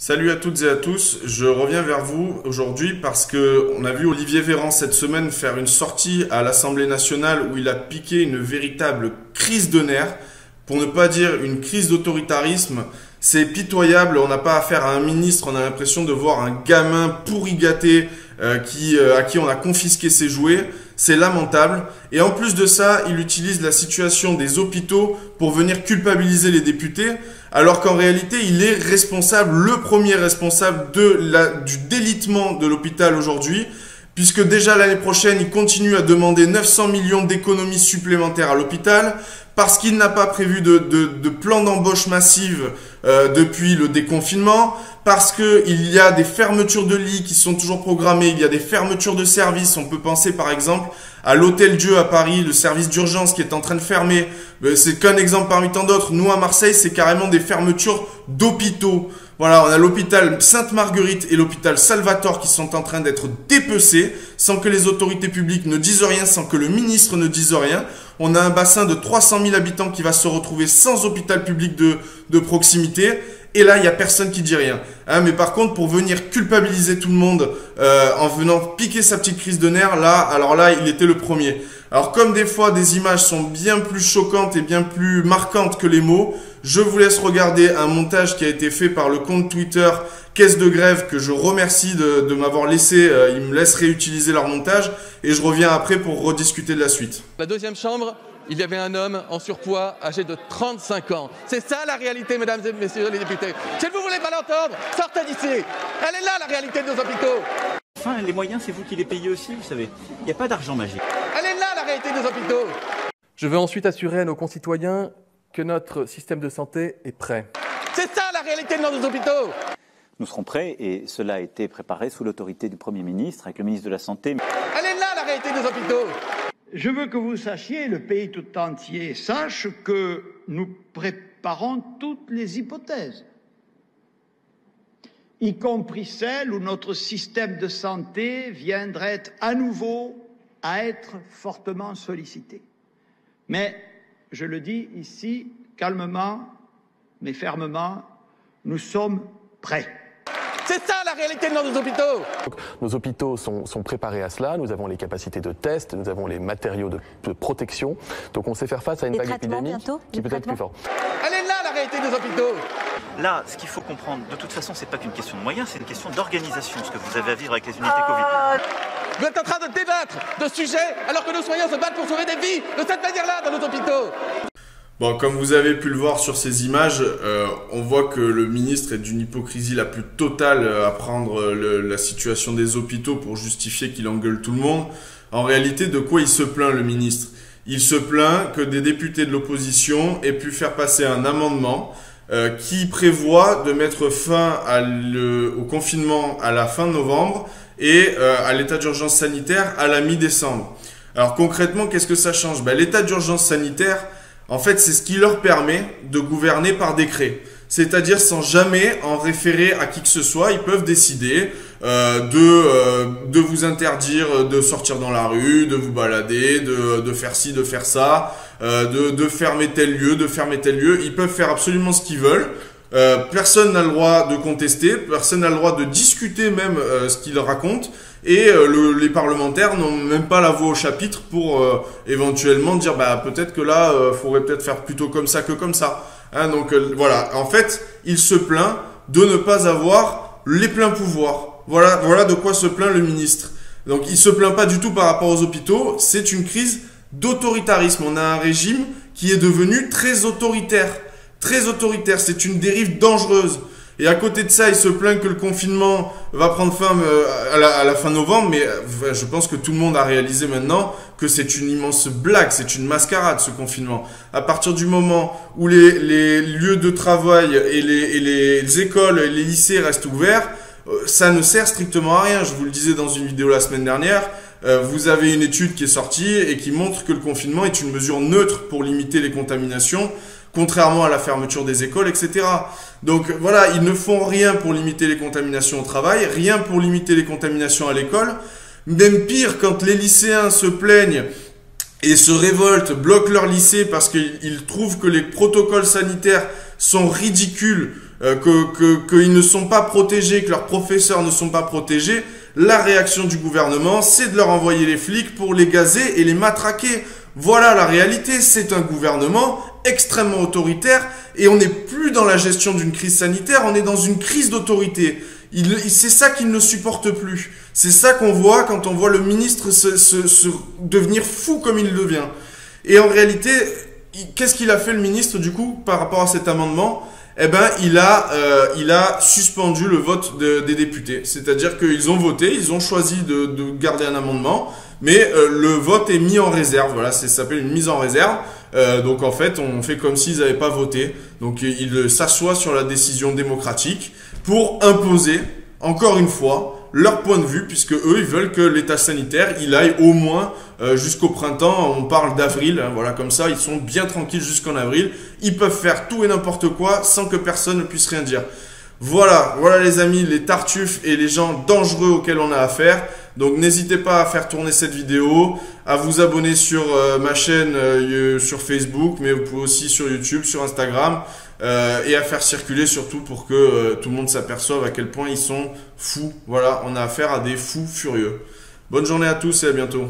Salut à toutes et à tous, je reviens vers vous aujourd'hui parce que on a vu Olivier Véran cette semaine faire une sortie à l'Assemblée nationale où il a piqué une véritable crise de nerfs, pour ne pas dire une crise d'autoritarisme. C'est pitoyable, on n'a pas affaire à un ministre, on a l'impression de voir un gamin pourri gâté à qui on a confisqué ses jouets. C'est lamentable. Et en plus de ça, il utilise la situation des hôpitaux pour venir culpabiliser les députés, alors qu'en réalité, il est responsable, le premier responsable du délitement de l'hôpital aujourd'hui, puisque déjà l'année prochaine, il continue à demander 900 millions d'économies supplémentaires à l'hôpital, parce qu'il n'a pas prévu de plan d'embauche massive depuis le déconfinement, parce qu'il y a des fermetures de lits qui sont toujours programmées, il y a des fermetures de services. On peut penser par exemple à l'Hôtel-Dieu à Paris, le service d'urgence qui est en train de fermer. C'est qu'un exemple parmi tant d'autres. Nous à Marseille, c'est carrément des fermetures d'hôpitaux. Voilà, on a l'hôpital Sainte-Marguerite et l'hôpital Salvatore qui sont en train d'être dépecés sans que les autorités publiques ne disent rien, sans que le ministre ne dise rien. On a un bassin de 300 000 habitants qui va se retrouver sans hôpital public de proximité. Et là, il n'y a personne qui dit rien. Mais par contre, pour venir culpabiliser tout le monde en venant piquer sa petite crise de nerfs, alors là, il était le premier. Alors comme des fois, des images sont bien plus choquantes et bien plus marquantes que les mots, je vous laisse regarder un montage qui a été fait par le compte Twitter Caisse de Grève, que je remercie de m'avoir laissé, ils me laissent réutiliser leur montage, et je reviens après pour rediscuter de la suite. La deuxième chambre, il y avait un homme en surpoids âgé de 35 ans. C'est ça la réalité, mesdames et messieurs les députés. Si vous ne voulez pas l'entendre, sortez d'ici. Elle est là la réalité de nos hôpitaux. Enfin, les moyens, c'est vous qui les payez aussi, vous savez. Il n'y a pas d'argent magique. Elle est là la réalité de nos hôpitaux. Je veux ensuite assurer à nos concitoyens que notre système de santé est prêt. C'est ça la réalité de nos hôpitaux. Nous serons prêts et cela a été préparé sous l'autorité du Premier ministre, avec le ministre de la Santé. Elle est là la réalité de nos hôpitaux. Je veux que vous sachiez, le pays tout entier sache que nous préparons toutes les hypothèses, y compris celle où notre système de santé viendrait à nouveau à être fortement sollicité. Mais, je le dis ici, calmement, mais fermement, nous sommes prêts. C'est ça la réalité de nos hôpitaux. Nos hôpitaux sont préparés à cela, nous avons les capacités de test, nous avons les matériaux de protection, donc on sait faire face à une vague épidémique qui peut être plus forte. Elle est là la réalité des hôpitaux. Là, ce qu'il faut comprendre, de toute façon, c'est pas qu'une question de moyens, c'est une question d'organisation, ce que vous avez à vivre avec les unités Covid. Vous êtes en train de débattre de sujets alors que nos soignants se battent pour sauver des vies de cette manière-là dans nos hôpitaux. Bon, comme vous avez pu le voir sur ces images, on voit que le ministre est d'une hypocrisie la plus totale à prendre la situation des hôpitaux pour justifier qu'il engueule tout le monde. En réalité, de quoi il se plaint, le ministre? Il se plaint que des députés de l'opposition aient pu faire passer un amendement qui prévoit de mettre fin au confinement à la fin novembre et à l'état d'urgence sanitaire à la mi-décembre. Alors concrètement, qu'est-ce que ça change? L'état d'urgence sanitaire, en fait, c'est ce qui leur permet de gouverner par décret. C'est-à-dire sans jamais en référer à qui que ce soit, ils peuvent décider de vous interdire de sortir dans la rue, de vous balader, de faire ci, de faire ça, de fermer tel lieu, de fermer tel lieu. Ils peuvent faire absolument ce qu'ils veulent. Personne n'a le droit de contester, personne n'a le droit de discuter même ce qu'ils racontent. Et les parlementaires n'ont même pas la voix au chapitre pour éventuellement dire peut-être que là, faudrait peut-être faire plutôt comme ça que comme ça. Donc voilà, en fait, il se plaint de ne pas avoir les pleins pouvoirs. Voilà de quoi se plaint le ministre. Donc il se plaint pas du tout par rapport aux hôpitaux, c'est une crise d'autoritarisme. On a un régime qui est devenu très autoritaire. Très autoritaire, c'est une dérive dangereuse. Et à côté de ça, il se plaint que le confinement va prendre fin à la fin novembre, mais je pense que tout le monde a réalisé maintenant que c'est une immense blague, c'est une mascarade ce confinement. À partir du moment où les lieux de travail et les écoles et les lycées restent ouverts, ça ne sert strictement à rien. Je vous le disais dans une vidéo la semaine dernière, vous avez une étude qui est sortie et qui montre que le confinement est une mesure neutre pour limiter les contaminations, contrairement à la fermeture des écoles, etc. Donc voilà, ils ne font rien pour limiter les contaminations au travail, rien pour limiter les contaminations à l'école. Même pire, quand les lycéens se plaignent et se révoltent, bloquent leur lycée parce qu'ils trouvent que les protocoles sanitaires sont ridicules, qu'ils ne sont pas protégés, que leurs professeurs ne sont pas protégés, la réaction du gouvernement, c'est de leur envoyer les flics pour les gazer et les matraquer. Voilà la réalité, c'est un gouvernement extrêmement autoritaire et on n'est plus dans la gestion d'une crise sanitaire, on est dans une crise d'autorité. C'est ça qu'il ne supporte plus. C'est ça qu'on voit quand on voit le ministre se devenir fou comme il le devient. Et en réalité, qu'est-ce qu'il a fait le ministre du coup par rapport à cet amendement ? Eh ben, il a suspendu le vote des députés. C'est-à-dire qu'ils ont voté, ils ont choisi de garder un amendement, mais le vote est mis en réserve. Voilà, ça s'appelle une mise en réserve. Donc en fait, on fait comme s'ils n'avaient pas voté. Donc ils s'assoient sur la décision démocratique pour imposer, encore une fois, leur point de vue, puisque eux, ils veulent que l'état sanitaire, il aille au moins jusqu'au printemps. On parle d'avril, hein, voilà, comme ça, ils sont bien tranquilles jusqu'en avril. Ils peuvent faire tout et n'importe quoi sans que personne ne puisse rien dire. Voilà les amis, les tartuffes et les gens dangereux auxquels on a affaire. Donc n'hésitez pas à faire tourner cette vidéo, à vous abonner sur ma chaîne sur Facebook, mais vous pouvez aussi sur YouTube, sur Instagram, et à faire circuler surtout pour que tout le monde s'aperçoive à quel point ils sont fous. Voilà, on a affaire à des fous furieux. Bonne journée à tous et à bientôt.